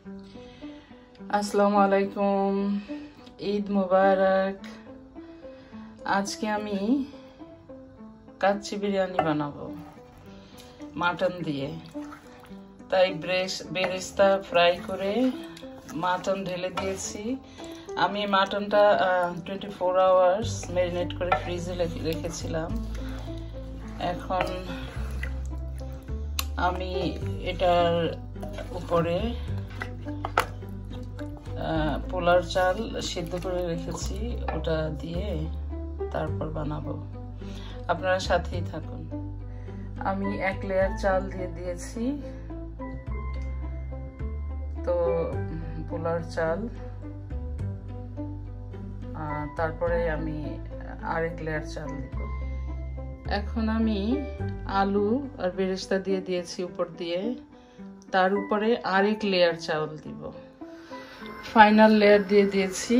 আসসালামু আলাইকুম, ঈদ মুবারক। আজকে আমি কাচ্চি বিরিয়ানি বানাবো মাটন দিয়ে। তাই বেরেস্তা ফ্রাই করে মাটন ঢেলে দিয়েছি। আমি মাটনটা 24 আওয়ার্স ম্যারিনেট করে ফ্রিজে রেখেছিলাম। এখন আমি এটার উপরে পোলার চাল সিদ্ধ করে রেখেছি, ওটা দিয়ে তারপর বানাবো। আপনারা সাথেই থাকুন। আমি 1 লেয়ার চাল দিয়ে দিয়েছি, তো পোলার চাল, তারপরে আমি আরেক লেয়ার চাল দিব। এখন আমি আলু আর বেরেস্তা দিয়ে দিয়েছি উপর দিয়ে, তার উপরে আরেক লেয়ার চাল দিব। ফাইনাল লেয়ার দিয়ে দিয়েছি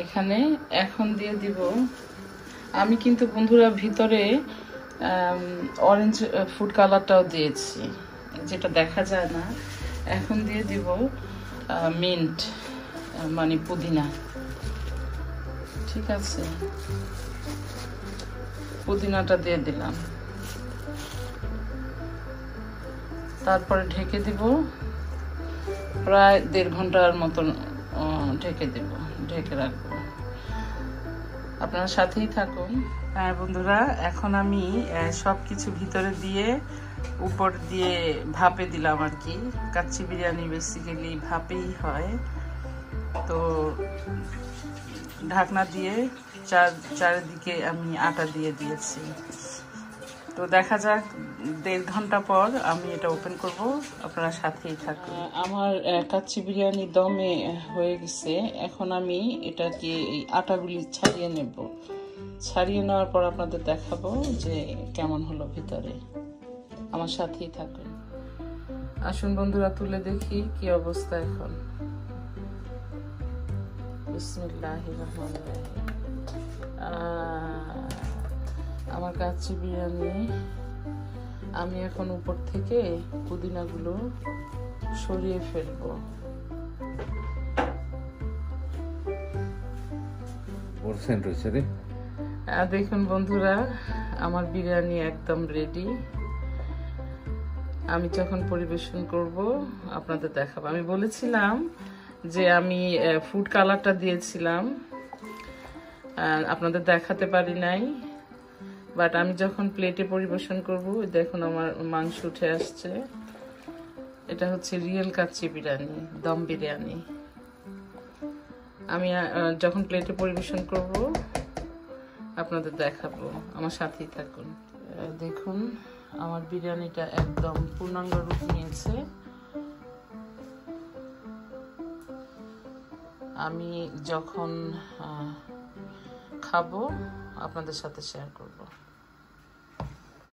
এখানে। এখন দিয়ে দিব, আমি কিন্তু বন্ধুরা ভিতরে অরেঞ্জ ফুড কালারটাও দিয়েছি, যেটা দেখা যায় না। এখন দিয়ে দিব মিন্ট, মানে পুদিনা। ঠিক আছে, পুদিনাটা দিয়ে দিলাম। তারপরে ঢেকে দিব, প্রায় 1.5 ঘন্টার মতন ঢেকে রাখবো। আপনারা সাথেই থাকুন। হ্যাঁ বন্ধুরা, এখন আমি সবকিছু ভিতরে দিয়ে উপর দিয়ে ভাপে দিলাম আর কি। কাচ্চি বিরিয়ানি বেসিক্যালি ভাপেই হয়। তো ঢাকনা দিয়ে চারিদিকে আমি আটা দিয়ে দিয়েছি। তো দেখা যাক 1.5 ঘন্টা পর আমি এটা ওপেন করব। আপনারা সাথেই থাকুন। আমার কাচ্চি বিরিয়ানি দমে হয়ে গেছে। এখন আমি এটাকে এই আটাগুলি ছাড়িয়ে নেব। ছাড়িয়ে নেওয়ার পর আপনাদের দেখাবো যে কেমন হলো ভিতরে। আমার সাথেই থাকুন। আসুন বন্ধুরা, তুলে দেখি কি অবস্থা এখন। বিসমিল্লাহির রহমানির রহিম। আমার কাচ্চি বিরিয়ানি, আমি এখন উপর থেকে পুদিনাগুলো সরিয়ে ফেলবো। দেখুন বন্ধুরা, আমার বিরিয়ানি একদম রেডি। আমি যখন পরিবেশন করব আপনাদের দেখাবো। আমি বলেছিলাম যে আমি ফুড কালারটা দিয়েছিলাম, আপনাদের দেখাতে পারি নাই। বাট আমি যখন প্লেটে পরিবেশন করব, দেখুন আমার মাংস উঠে আসছে। এটা হচ্ছে রিয়েল কাচ্চি বিরিয়ানি, দম বিরিয়ানি। আমি যখন প্লেটে পরিবেশন করব আপনাদের দেখাবো। আমার সাথেই থাকুন। দেখুন আমার বিরিয়ানিটা একদম পূর্ণাঙ্গ রূপ নিয়েছে। আমি যখন খাবো আপনাদের সাথে শেয়ার করব।